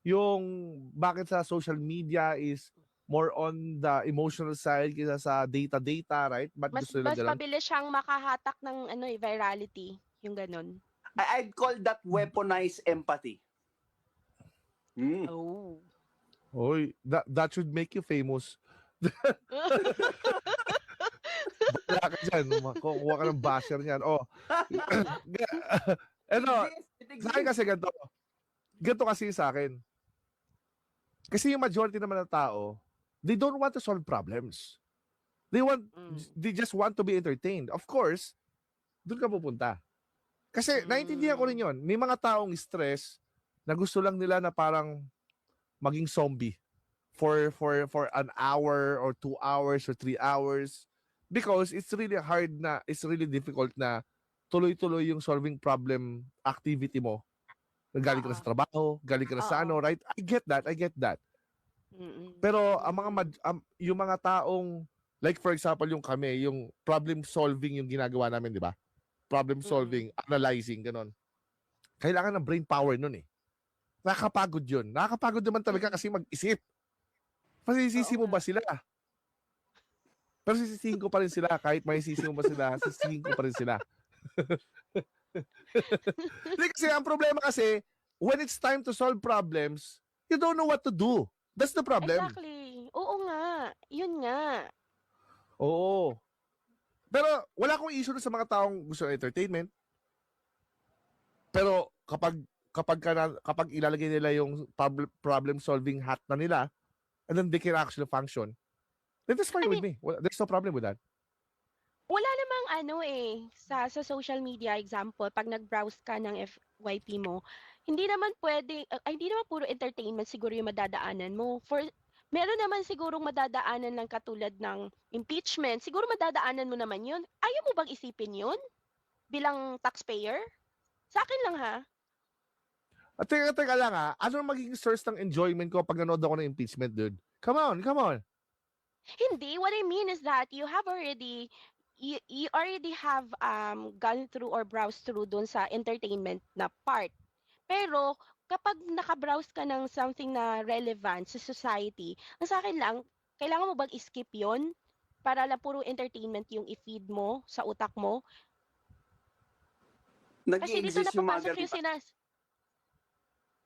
yung bakit sa social media is more on the emotional side kaysa sa data, right? Ba't Mas gusto nila mas ganun? mabilis siyang makahatak ng ano eh, virality, yung ganun. I'd call that weaponized empathy. Oh. Oy, that should make you famous. Wala ka dyan. Kukuha ka ng basher niyan. Oh. Ano, It sa akin kasi exists. ganito. Ganito kasi sa akin. Kasi yung majority naman ng tao, they don't want to solve problems. They just want to be entertained. Of course, doon ka pupunta. Kasi naintindihan ko rin yun. May mga taong stress na gusto lang nila na parang maging zombie for an hour or 2 hours or 3 hours because it's really difficult na tuloy-tuloy yung solving problem activity mo. Galing ka na sa trabaho, galing ka na sa ano, right? I get that. Pero ang yung mga taong like for example yung kami, yung problem solving yung ginagawa namin, di ba? Problem solving, analyzing, ganon. Kailangan ng brain power nun eh. Nakakapagod yun. Nakakapagod naman talaga kasi mag-isip. Masisisi mo ba sila? Pero sisisihin ko pa rin sila. Kahit may sisi mo ba sila, sisihin ko pa rin sila. Kasi ang problema kasi, when it's time to solve problems, you don't know what to do. That's the problem. Exactly. Oo nga. Yun nga. Oo. Pero wala akong issue sa mga taong gusto ng entertainment. Pero kapag ilalagay nila yung problem solving hat na nila, and then they can actually function, then that's fine I with mean, me. There's no problem with that. wala namang ano eh, sa social media example, pag nag-browse ka ng FYP mo, hindi naman pwede, hindi naman puro entertainment siguro yung madadaanan mo. Meron naman sigurong madadaanan ng katulad ng impeachment, siguro madadaanan mo naman yun. Ayaw mo bang isipin yun? Bilang taxpayer? Sa akin lang ha. At teka lang ano magiging source ng enjoyment ko pag nanood ako ng impeachment, dude? Come on. Hindi, what I mean is that you already have gone through or browsed through dun sa entertainment na part. Pero kapag naka-browse ka ng something na relevant sa society, ang sa akin lang, kailangan mo bang i-skip 'yon para lang puro entertainment yung i-feed mo sa utak mo? Kasi dito Nag-i-exist yung mga napapasok ganun. yung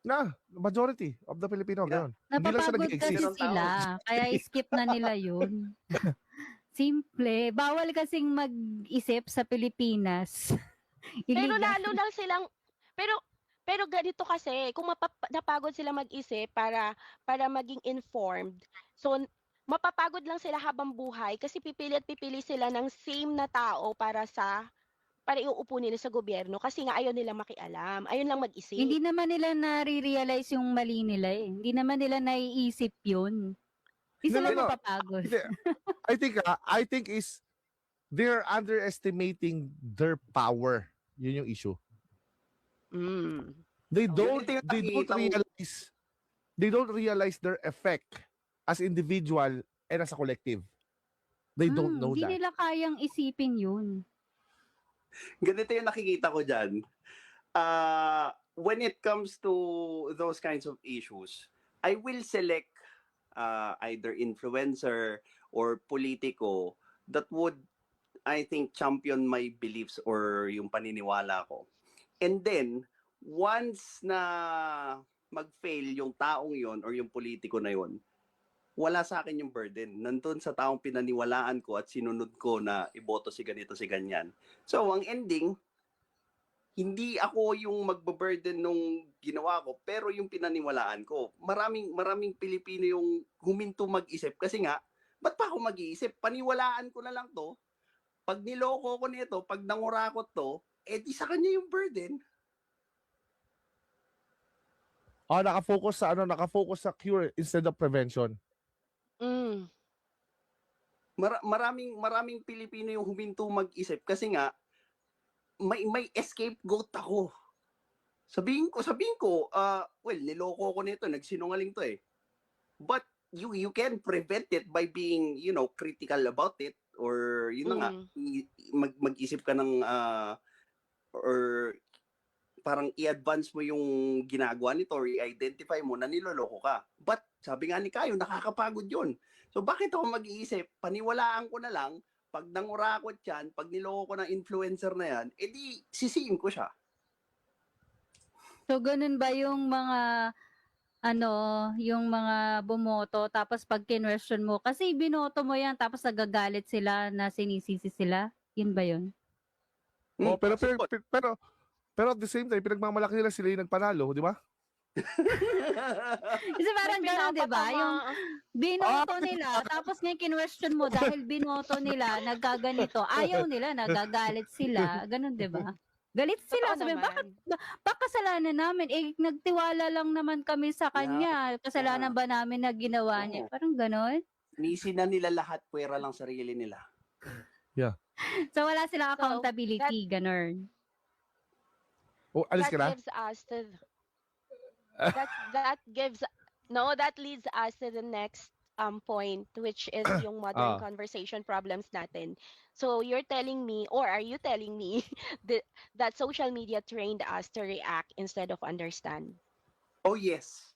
Na, majority of the Filipino, Yeah. ganun. Hindi lang siya Napapagod kasi nag-exist. sila, kaya skip na nila yun. Simple. Bawal kasing mag-isip sa Pilipinas. Pero Illegal. lalo lang silang pero pero ganito kasi, kung napagod sila mag-isip para maging informed. So mapapagod lang sila habang buhay kasi pipili at pipili sila ng same na tao para iuupo nila sa gobyerno kasi nga ayaw nila makialam. Ayun lang mag-isip. Hindi naman nila nare-realize yung mali nila eh. Hindi naman nila naiisip yun. Hindi sila No. mapapagod. I think is they're underestimating their power. Yun yung issue. They don't realize their effect as individual and as a collective. They don't know Hindi that. nila kayang isipin yun. Ganito yung nakikita ko dyan. When it comes to those kinds of issues, I will select either influencer or politiko that would, I think, champion my beliefs or yung paniniwala ko. And then, once na mag-fail yung taong yon or yung politiko na yon, wala sa akin yung burden. Nandun sa taong pinaniwalaan ko at sinunod ko na iboto si ganito, si ganyan. So, ang ending, hindi ako yung magbaburden nung ginawa ko, pero yung pinaniwalaan ko. Maraming Pilipino yung huminto mag-isip kasi nga, ba't pa ako mag-iisip? Paniwalaan ko na lang to. Pag niloko ko nito, pag nangurakot to, di sa kanya yung burden. Nakafocus sa cure instead of prevention. Maraming Pilipino yung huminto mag-isip kasi nga may scapegoat ako. Sabihin ko, well, niloko ko nito, nagsinungaling to eh. But you can prevent it by being, critical about it or yun na nga, mag-isip ka ng or parang i-advance mo yung ginagawa nito or i-identify mo na niloloko ka. But sabi nga ni Kayo, nakakapagod yun. So bakit ako mag-iisip? Paniwalaan ko na lang, pag nangurakot yan, pag niloko ko ng influencer na yan, edi sisiin ko siya. So, ganun ba yung mga, yung mga bumoto, tapos pag kinwestiyon mo, kasi binoto mo yan, tapos nagagalit sila na sinisisi sila? Yun ba yun? Oh, pero, pero, Possible. pero, pero at the same time, pinagmamalaki nila sila yung nagpanalo, di ba? Kasi parang gano'n, di ba? Yung binoto nila, tapos ngayon kinwestiyon mo dahil binoto nila, nagkaganito. Ayaw nila, nagagalit sila. Ganun, di ba? Galit sila. Totoo Sabi, bakit naman. kasalanan namin? Eh, nagtiwala lang naman kami sa kanya. Kasalanan ba namin na ginawa niya? Oo. Parang gano'n. Nisi na nila lahat, pwera lang sarili nila. So, wala silang So, accountability. Gano'n. Oh, alis That ka na? gives us to that leads us to the next point, which is yung modern Ah. conversation problems natin. So you're telling me, or are you telling me that social media trained us to react instead of understand? Oh yes.